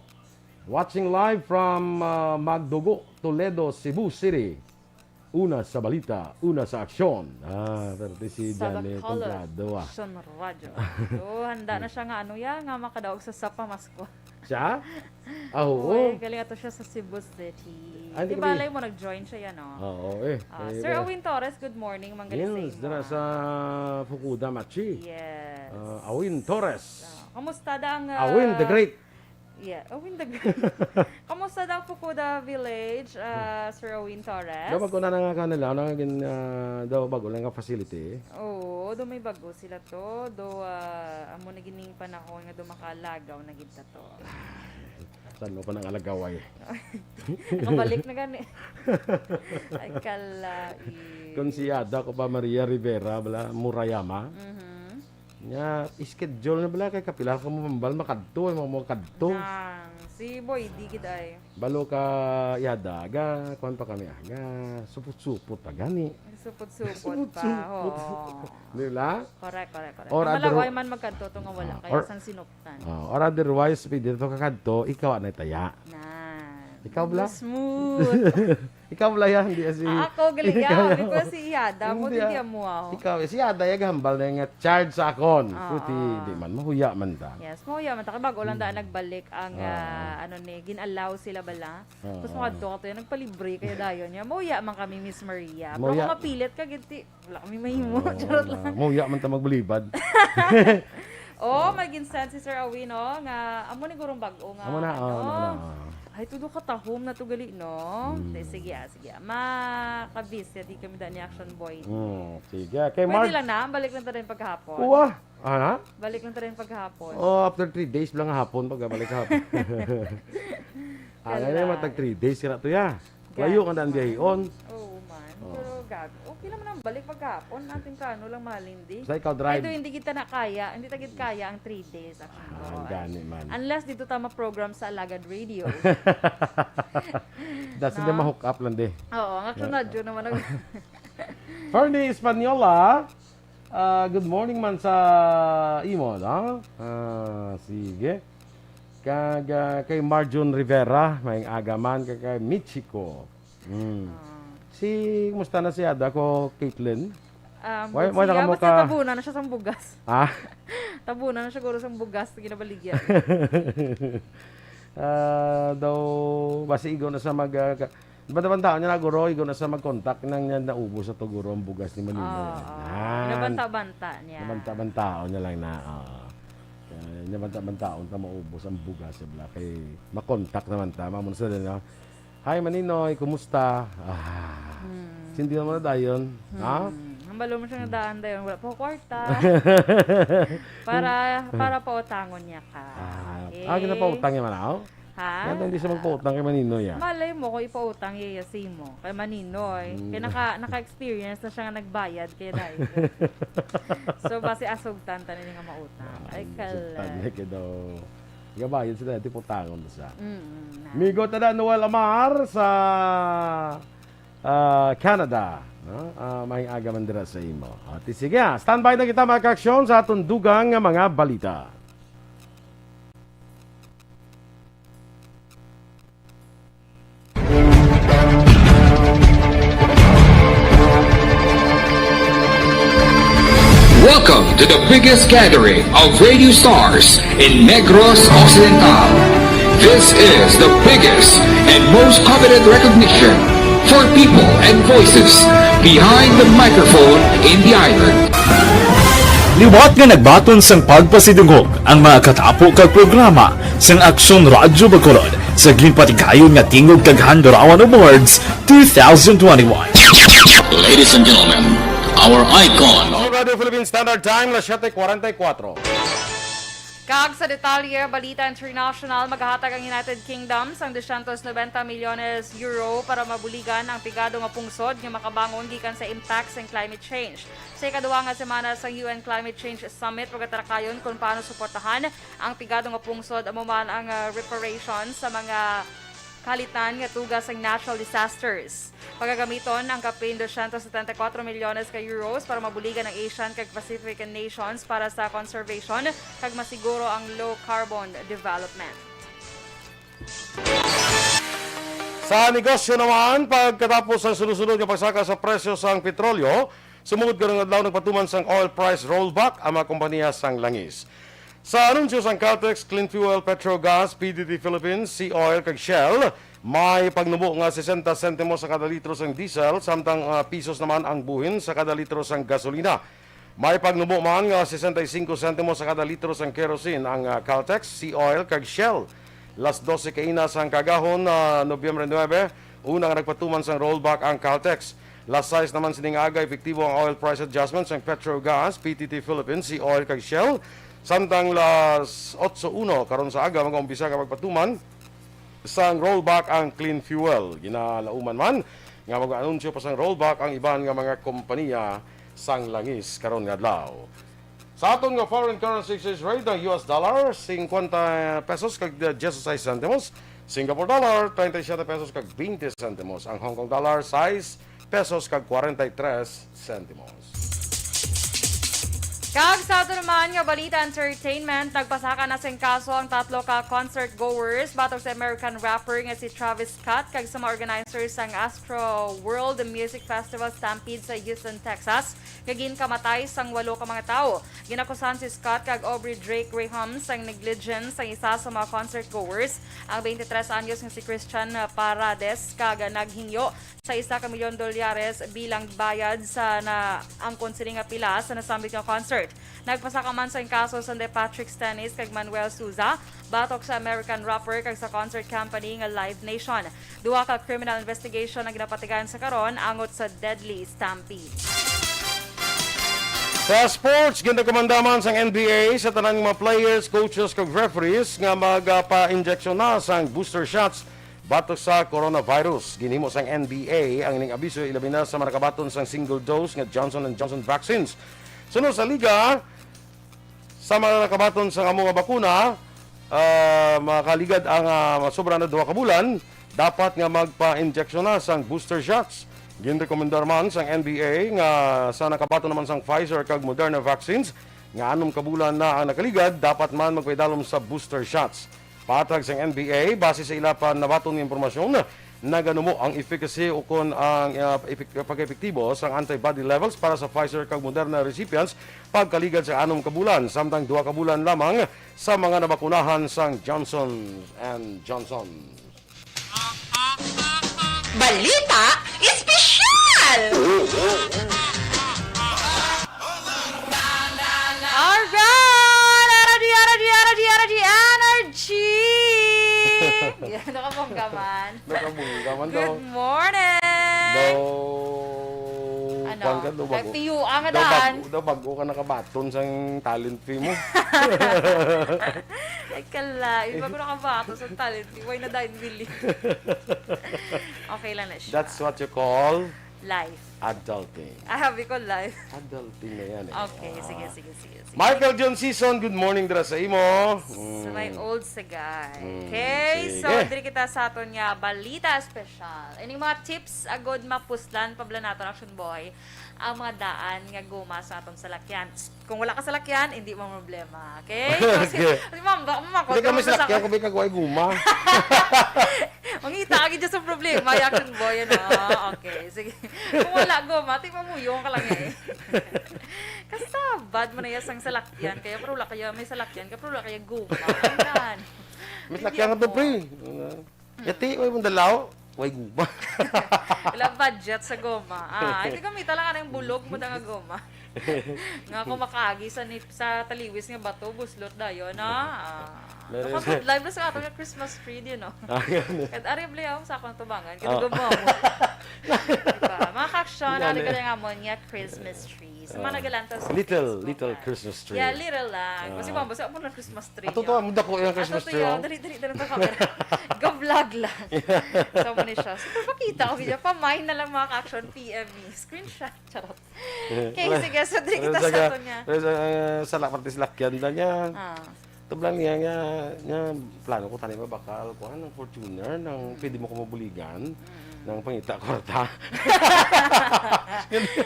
watching live from Magdugo, Toledo, Cebu City. Una sa balita, una sa aksyon. Pero si Johnny Templado. Aksyon Radio. Handa na siya nga nga makadaog sa Sapamasko. Siya? Oo. Galing ato siya sa Cebu City. Di balay mo nag-join siya yan, no? Oo, Sir Awin Torres, good morning. Manggaling sa imo. Yes, dara sa Fukuda Machi. Yes. Awin Torres. Kamusta ang... Awin the Great. Yeah, Awin the Great. Kamusta ang Fukuda Village, Sir Awin Torres? Daw bago na nga kanila, daw bago lang nga facility. Oo, do may bago sila to. Do, amo na gining panahon nga do makalagaw na gita to. Saan mo pa nang alagaway? Nakabalik na gani. Ay, kalai. Konsiyada ko pa Maria Rivera, Murayama. Nya schedule na bala kay kapila ka mo mambal makadto mo kadto. Si Boy, di kita ay. Balo ka yada ga kuan pa kami aga supot-supot pa gani. Supot-supot pa. Oo. Nila? Correct. Or Malaway man magkanto to nga wala kaya sang sinuptan. Or otherwise pwede to kakadto ikaw na taya. Ikaw bala? Smooth. Ikaw bala yan, hindi si... Ako galing ko si Yada mo hindi mo ako. Ikaw si Yada ya gambal na nga charge sa akon. Kuti di man mahuya man ta. Yes, mahuya man ta kay bago lang daan nagbalik ang ginalaw sila bala. Tapos mga doktor nagpalibre kaya dayon niya. Mahuya man kami Miss Maria. Pero kung mapilit ka ginti, wala kami mahimo. Charot lang. Mahuya man ta magbalibad. Maging sense si Sir Awino nga amo ni gurong bag-o nga. Amo na. Ay, tudo katahom na to gali, no? Sige. Makabis, di kami daan ni Action Boy. Sige. Kay Mark. Pwede lang na, balik lang tayo paghapon. Uwa. Ana? Balik lang tayo paghapon. After 3 days lang hapon pagbalik hapon. Ngayon na matag 3 days sira to ya. Layo ka daan biyahion. Man. Pero okay naman ang balik paghapon. Natin kano lang malindi. Sa ikaw drive. Ito hindi kita na kaya. Hindi tagit kaya ang 3 days. Gani man. Unless dito tama program sa Alagad Radio. That's hindi ma-hook up lang di. Oo, ang Aksyon Radio naman. Fernie Espanyola. Good morning man sa imo, no? Sige. Kay Marjon Rivera, may agaman kay Michiko. Si musta na si Ada ko, Caitlin? Why na mo ka tabunan na siya sa bugas. Tabunan na siya guro sa bugas ginabaligyan. Daw basi igo na sa mag banda-banda niya na guro igo na sa mag-contact nang niya naubos sa to guro ang bugas ni Manino. Nabanta-banta niya. Nabanta-banta niya lang na. Nabanta-banta ta maubos ang bugas bla kay ma-contact naman ta mamon sa din. Hi Maninoy, kumusta? Sindi naman na dayon. Ang balo mo siya na daan dayon, wala po kwarta. para pautangon niya ka. Kita pa utang niya manaw? Ha? Hindi siya magpautang kay Maninoy. Malay mo kung ipautang yayasi mo kay Maninoy. Kaya naka-experience na siya nga nagbayad kaya dahil. So base asugtan tanin nga mautang. Ay kalay. Tanya kay daw. Gabayan sila iti putangon sa. Migo tada Noel Amar sa Canada. May agaman dira sa imo. At sige, standby na kita mga Aksyon sa atong dugang nga mga balita. Welcome to the biggest gathering of radio stars in Negros Occidental. This is the biggest and most coveted recognition for people and voices behind the microphone in the island. Liwat nga nagbaton sang pagpasidungog ang mga katapo kag programa sang Aksyon Radyo Bacolod sa ginpatigayon nga tingog kag Handurawan Awards 2021. Ladies and gentlemen, our icon of Radio Philippine Standard Time, 7:44. Kag sa detalye, Balita International, maghahatag ang United Kingdom sang 290 milyones euro para mabuligan ang pigado nga pungsod nga makabangon gikan sa impacts ng climate change. Sa ikaduwa nga semana sa UN Climate Change Summit, pagkatarakayon kung paano suportahan ang pigado nga pungsod amo man ang reparations sa mga kalitan nga tugas ng natural disasters. Pagagamiton ang kapin 274 milyones ka euros para mabuligan ang Asian kag Pacific nations para sa conservation kag masiguro ang low carbon development. Sa negosyo naman, pagkatapos ang sunod-sunod nga pagsaka sa presyo sang petrolyo, sumugod karong adlaw nagpatuman sang oil price rollback ang mga kompanya sang langis. Sa anunsyo sang Caltex, Clean Fuel, Petrogas, PDT Philippines, Sea Oil kag Shell, may pagnubo nga 60 sentimos sa kada litro sang diesel, samtang pisos naman ang buhin sa kada litro sang gasolina. May pagnubo man nga 65 sentimos sa kada litro sang kerosene ang Caltex, Sea Oil kag Shell. Las 12 kaina sang kagahon Nobyembre 9, unang nagpatuman sang rollback ang Caltex. Las 6 naman sining aga epektibo ang oil price adjustment sang Petrogas, PTT Philippines, Sea Oil kag Shell. Samtang las 8:01 karon sa aga mag-umpisa ka magpatuman sang rollback ang Clean Fuel. Ginalauman man nga mag-anunsyo pa sang rollback ang iban nga mga kompanya sang langis karon nga adlaw. Sa aton nga foreign currency exchange rate ng US dollar, 50 pesos kag 16 centimos. Singapore dollar, 37 pesos kag 20 centimos. Ang Hong Kong dollar, 6 pesos kag 43 centimos. Kag sa ato naman nga Balita Entertainment, nagpasaka na sing kaso ang tatlo ka concert goers batok sa American rapper nga si Travis Scott kag sa mga organizers sang Astro World Music Festival Stampede sa Houston, Texas. Kagin kamatay sang 8 ka mga tawo. Ginakusan si Scott kag Aubrey Drake Graham sang negligence sang isa sa mga concert goers. Ang 23 anyos nga si Christian Parades kag naghingyo sa $1 milyon bilang bayad sa naangkon sila nga pila sa nasambit nga concert. Nagpasaka man sa kaso sa Patrick Stennis kag Manuel Souza batok sa American rapper kag sa concert company nga Live Nation. Duha ka criminal investigation ang ginapatigan sa karon angot sa deadly stampede. Sa sports, ginagamandaman sang NBA sa tanang mga players, coaches kag referees nga magpa-injection na sang booster shots batok sa coronavirus. Ginhimo sang NBA ang ning abiso ilabi na sa marakabaton sang single dose nga Johnson & Johnson vaccines. Sunod sa liga, sa mga nakabaton sa mga bakuna, makaligad ang sobra na 2 ka bulan, dapat nga magpa-injection na sang booster shots. Ginrekomendar man sang NBA nga sa nakabaton naman sang Pfizer kag Moderna vaccines, nga 6 ka bulan na ang nakaligad, dapat man magpaidalom sa booster shots. Patag sang NBA, base sa ila pa nabaton nga impormasyon, naganumo ang efficacy o kung ang pag-epektibo sa antibody levels para sa Pfizer kag Moderna recipients pagkaligad sa 6 ka bulan, samtang 2 ka bulan lamang sa mga nabakunahan sang Johnson & Johnson. Balita Espesyal! Energy! Yeah, nakabonggaman. Nakabunggaman daw. Good morning! Ano? Nagtiyo ang daan. Daw bago ka nakabaton sang talent fee mo. Ay kala, bago nakabaton sa talent fee. Why na dahil bili? Okay lang na siya. That's what you call Life. adulting. Habi ko life. Adulting na yan eh. Okay, sige. Michael John Season, good morning dira sa imo. Sa may old sagay. Okay, so sige. diri kita sa aton nga balita special. Any mga tips agod mapuslan pabla naton Action Boy ang mga daan nga guma sa aton salakyan. Kung wala ka salakyan, hindi mo problema. Okay? Kasi ma'am, baka mamakot. Hindi kami salakyan, kung may kagaway guma. Mangita agad dyan sa problema, Action Boy, ano? Okay, sige. Kung wala guma, tingnan mo yung ka lang eh. Kasi bad mo na yasang salakyan, kaya pero wala kaya may salakyan, kaya pero wala kaya guma. Ayan. May salakyan ka to, pre. Yati, way mong dalaw. Way guma. Wala budget sa goma. Hindi gamitan lang yung bulog mo na nga goma. Nga kung makagi sa taliwis nga bato, buslot dayon, Kapag live na sa ato nga Christmas tree din, no? At ariable ako sa akong tubangan. Kaya gumawa mo. Diba? Mga kaksyon, ano ka nga mo niya Christmas tree. Sa mga nagalantas sa Little Christmas tree. Yeah, little lang. Kasi mabasa ako ng Christmas tree. Ato to, muda ko yung Christmas tree. Dali na camera. Go-vlog lang. So, mo siya. So, pakita ko niya. Pamain na lang mga ka-action PM me. Screenshot. Charot. Okay, sige. So, dali kita sa ito niya. Sa lakyan na niya. Ito lang niya plano ko tanin ba bakal ko ng Fortuner ng pwede mo ko mabuligan ng pangita kwarta.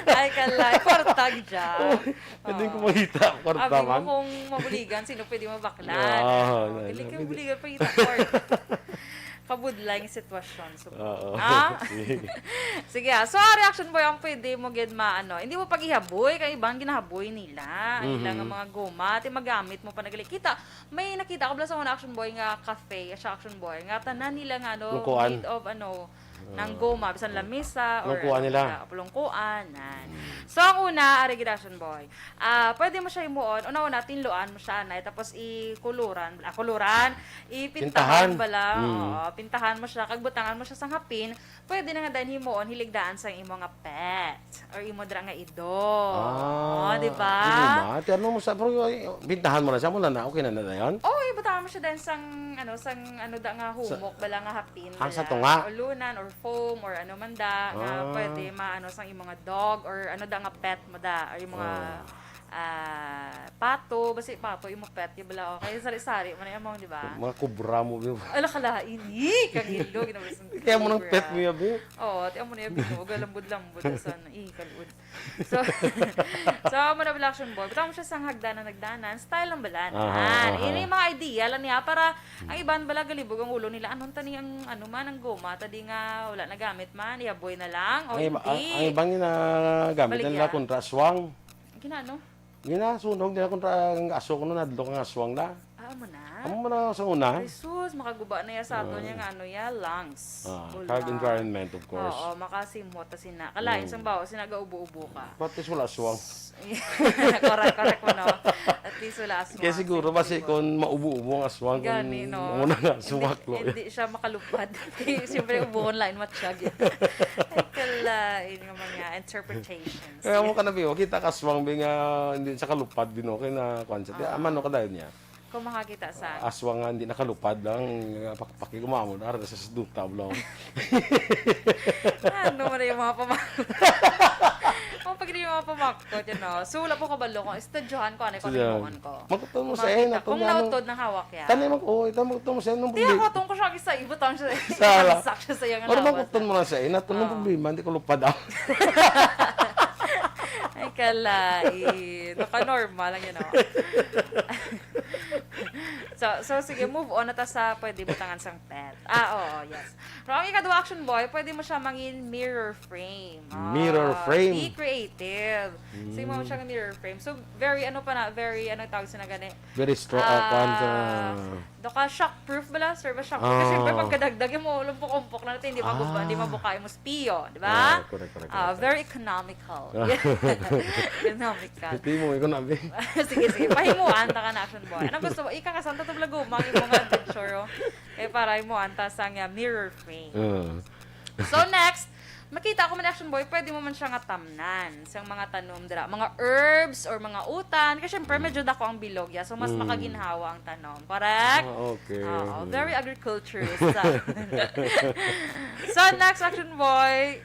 Ay kalay, kwarta dyan. Pwede ko makita kwarta man. Abi mo kung mabuligan, sino pwede mabaklan? Dili ka mabuligan, pangita kwarta. Kabudlay yung sitwasyon. So, sige. So, reaction boy, ang pwede mo gid hindi mo pag-ihaboy, kaya ibang ginahaboy nila. Ilang mga goma, at magamit mo pa nagali. May nakita ko bala sa mga action boy nga cafe, siya action boy, nga tanan nila nga, made of, ng goma, bisan lamisa, or pulungkuan. So, ang una, action boy, pwede mo siya imuon, una-una, tinluan mo siya, tapos ipintahan bala, pintahan mo siya, kagbutangan mo siya sa hapin, pwede na nga dahil himuon, hiligdaan sa imo nga pet, or imo dra nga ido. Di ba? Ano mo sa, pintahan mo na siya, mula na, okay na yun? Ibutangan mo siya dahil sang nga humok, bala nga hapin. Ang sa tunga? Or lunan, or foam, or ano man da, nga pwede sang imo nga dog, or nga pet mo da, or yung mga pato, basi pato, yung pet, yung bala, kaya sari-sari, manay among, di ba? Mga kubra mo, Bi. Ala kalain, kagilo, ginawasan. Kaya mo ng pet mo, Bi. Oo, tiyan mo na yung binog, lambod-lambod, sana, kalud. So, mo na bila action boy, bitaw mo siya sang hagdanan, style ng balanan. Ini yung mga idea lang niya, para ang iban bala galibog ang ulo nila, anong tani ang, ang goma, tadi nga, wala na gamit man, iaboy na lang, o hindi. Ang ibang ginagamit nila kontra aswang. Ginano? Ginasunog nila kontra ang aso ko na nadlo ang aswang na. Mo na? Amo mo na sa una. Jesus, makaguba na ya sa ato niya nga lungs. Hard environment, of course. Oo, makasimot ta sina. Kalain sang bawo, sinaga ubo-ubo ka. Pati wala aswang. correct mo, no? At least wala aswang. Kaya siguro kasi kung maubo-ubo ang aswang, gani, no? muna nga sumaklo. Hindi siya makalupad. Siyempre, ubo online matsyag. Ay, kalain nga mga interpretations. Kaya mo ka na, Biyo, kita kaswang, nga hindi sa kalupad din, okay na concept. Amano ka dahil niya. Kung makakita sa... Aswang nga hindi nakalupad lang, pakigumamon, ara sa duta, blang. Ano mo na yung mga pamakot? Pag yung mga pamakot, sula po kabalo ko, estudyohan ko, ano yung inuman ko. Magkutong mo sa eh, kung nautod ng hawak yan. Tanay magkutong mo sa eh, nung Di problema. ako, tungkol siya sa ibo, tawang siya Sala. sa siya sa iyang Pero lawas. magkutong mo na sa eh, nung problema, hindi ko lupad ako. Ay, kalain. Naka-normal lang yun, So, sige, move on na ta sa pwede butangan sang pet. Yes. Pero ang ikadwa action boy, pwede mo siya mangin mirror frame. Mirror frame? Be creative. So, mo siya ng mirror frame. So, very tawag sa na gani? Very strong, Doka shockproof bala, sir ba shockproof? Kasi siyempre pagkadagdag mo, lumpok-umpok na natin, hindi mabukay mo spiyo, di ba? Correct. Very economical. Economical. Hindi mo, ikaw na, Bi. Sige. Pahimuan ta ka na action boy. Ano gusto mo? Ikakasanta to blagumang yung mga picture. Para himuan ta sang mirror frame. So next, makita ko man action boy, pwede mo man siya nga tamnan sa mga tanom dira, mga herbs or mga utan. Kasi syempre medyo dako ang bilog ya, so mas makaginhawa ang tanom. Correct? Okay. Very agriculturist. So next action boy,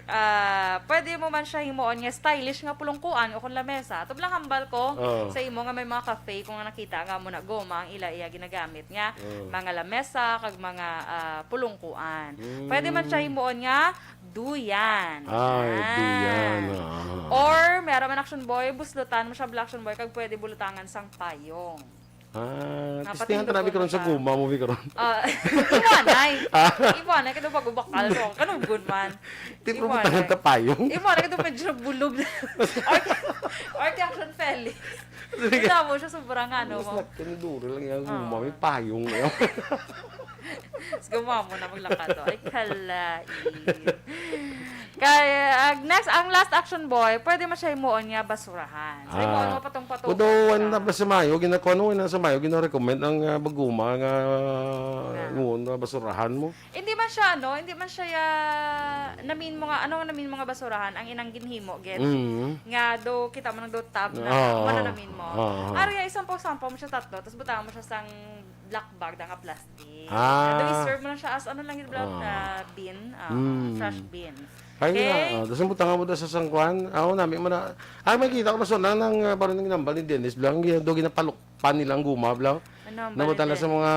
pwede mo man siya himuon nga stylish nga pulungkuan o kung lamesa. Ito lang hambal ko sa imo nga may mga cafe kung nakita nga mo na goma ang iya ginagamit nga mga lamesa kag mga pulungkuan. Pwede man siya himuon nga duyan. Duyan. Or, meron man action boy, buslutan mo siya action boy, kag pwede bulutangan sang payong. Testingan ka namin karon sa guma mo, Bi, karon. Iwanay, kada pag-ubakal ko. Kanong good man. Di mo tangan ta payong. Iwanay, kada medyo bulog. Or action Felix. Kita mo siya sobrang mo. Kiniduro lang yung guma, may payong. Gumawa mo na maglakato. Ay, kalain. Kaya, ang last action boy, pwede mo siya himuon nga basurahan. So, himuon mo patong-patong. Kudo, na ba sa Mayo, gina-recommend ang baguma nga himuon na basurahan mo. Hindi man siya, namin mga basurahan, ang inang ginhimo, get? Nga, kita mo nang tab na, mananamin mo. Ari, isang sampo mo siya tatlo, tapos butahan mo siya sang black bag na nga plastic. I-serve mo lang siya as lang yung bin, trash bin. Okay. Tapos ang butang mo sa sangkwan. Ako namin mo na. May kita ko na so lang ng parang nambal ni Dennis Blang. Ginapalukpan nilang guma Blang. Nabutan na sa mga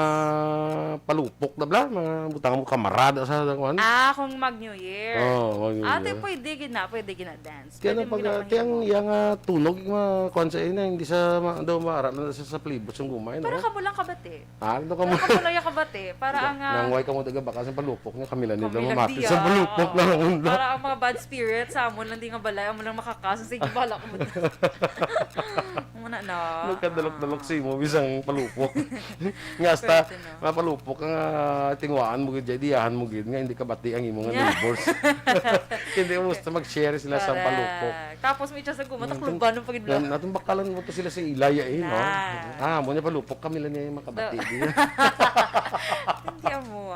palupok na Blang. Mga butang mo kamarada sa sangkwan. Kung mag-New Year. Mag-New Year. Pwede gina-dance. Kaya na pag yung tunog yung kwan sa ina, hindi sa daw maaral na sa plibot yung guma. Pero kamo lang kabate. Ano ka mo? Kamo lang yung kabate. Para ang... Nangway ka mo taga baka sa palupok niya. Kami lang nila mamati sa palupok na lang. Para ang mga bad spirits sa amon lang di nga balay. Amon lang makakasa. Sige, bala ko mo. Muna na. Nagkadalok-dalok si mo bisang palupok. Nga hasta mapalupok ang tingwaan mo gid diyahan mo gid nga hindi ka bati ang imong neighbors. Hindi mo gusto mag-share sila sa palupok. Tapos may siya sa gumatak kluban ng pagidla. Natong bakalan mo to sila sa ilaya no. Mo niya palupok kami lang niya makabati. Hindi mo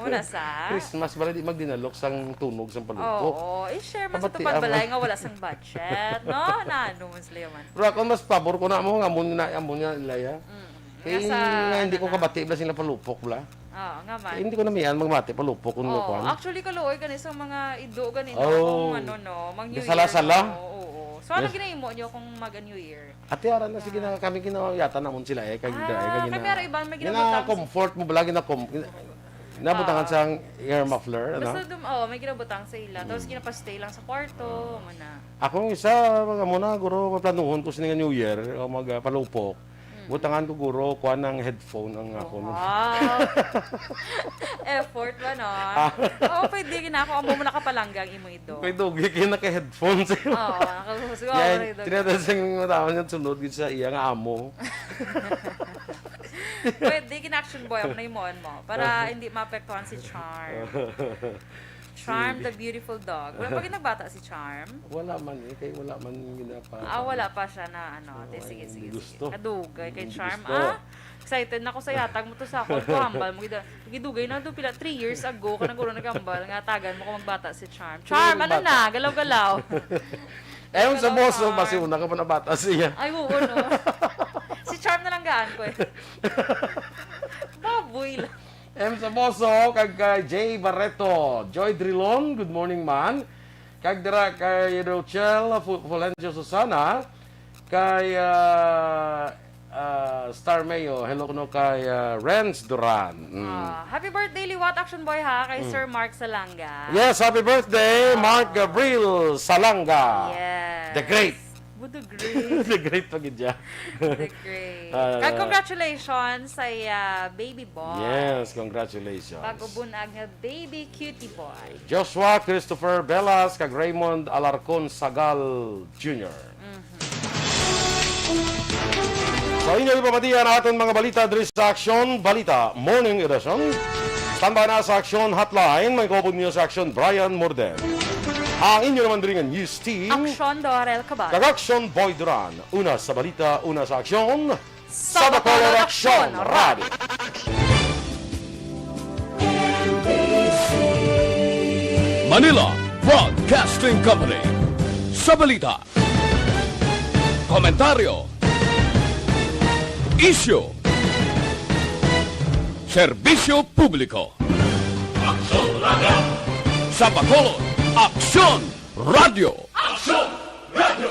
Una sa Christmas bala di magdinalok sang tunog sang palupok. I-share man sa tupad balay nga wala sang budget, no? Ano man sila man. Pero ako mas pabor ko na mo nga amon niya ilaya. Kaya hindi ko kabati bla sila palupok bla. Nga man. Hindi ko na miyan magmati palupok kun kuan. Actually kaluoy gani sa mga ido gani kung mag-New Year. Sala-sala. So So, ano ginahimo nyo kung mag-New Year? Ate aran na sige na kami kinawayata namon sila kay kami ara iban may ginabutang. comfort mo balagi na nabutangan sang air muffler ano. Basta may ginabutang sa ila. Tapos ginapastay lang sa kwarto, mana. Akong isa mga muna guro maplanuhon ko sa New Year o magpalupok. Butangan ko guro kuha ng headphone ang ako. Wow! Effort ba, no? Oo, pwede gina ako. Amo mo nakapalanggang imo ito. Pwede, gigil na headphone sa'yo. Oo, nakasiguro. Yan, tinadasang matawag niya sunod sa iya nga amo. Pwede, gina-action boy ako na imuan mo. Para hindi maapektuhan si Charm. Charm, the beautiful dog. Wala pa ginagbata si Charm? Wala man kaya wala man ginapa. Wala pa siya na ano. Sige. Gusto. Kadugay kay Charm. Gusto. Excited na ako sa yatag mo to sa ako. Hambal mo. Gidugay na doon pila 3 years ago ka naguro nagambal. Nga tagan mo kung magbata si Charm. Charm, ano na? Galaw-galaw. Ewan sa boss, basi una ka pa na bata siya. Ay, oo, no. Si Charm na lang gaan ko eh. Baboy lang. Sa boso, kag Jay Barreto, Joy Drilon, good morning man. Kag dira kay Rochelle Fulencio Susana, kay Star Mayo, hello kuno kay Renz Duran. Happy birthday, Liwat Action Boy ha, kay Sir Mark Salanga. Yes, happy birthday, Mark Gabriel Salanga. Yes. The Great. The Great. The Great pagid siya. The Great. Kag congratulations sa baby boy. Yes, congratulations. Pag-ubunag nga baby cutie boy. Joshua Christopher Belas, kag Raymond Alarcon Sagal Jr. So inyo ipamatihan natin mga balita diri sa Aksyon Balita Morning Edition. Standby na sa Aksyon Hotline, may kopod niyo sa Aksyon Brian Morden. Ang inyo naman diri nga news team. Aksyon Dorel Cabatu. Kag Aksyon Boy Duran. Una sa balita, una sa aksyon. Sa Bacolod Aksyon Radio. Manila Broadcasting Company. Sa balita. Komentaryo. Issue. Serbisyo publiko. Aksyon Radio. Sa Bacolod, Aksyon Radio. Aksyon Radio.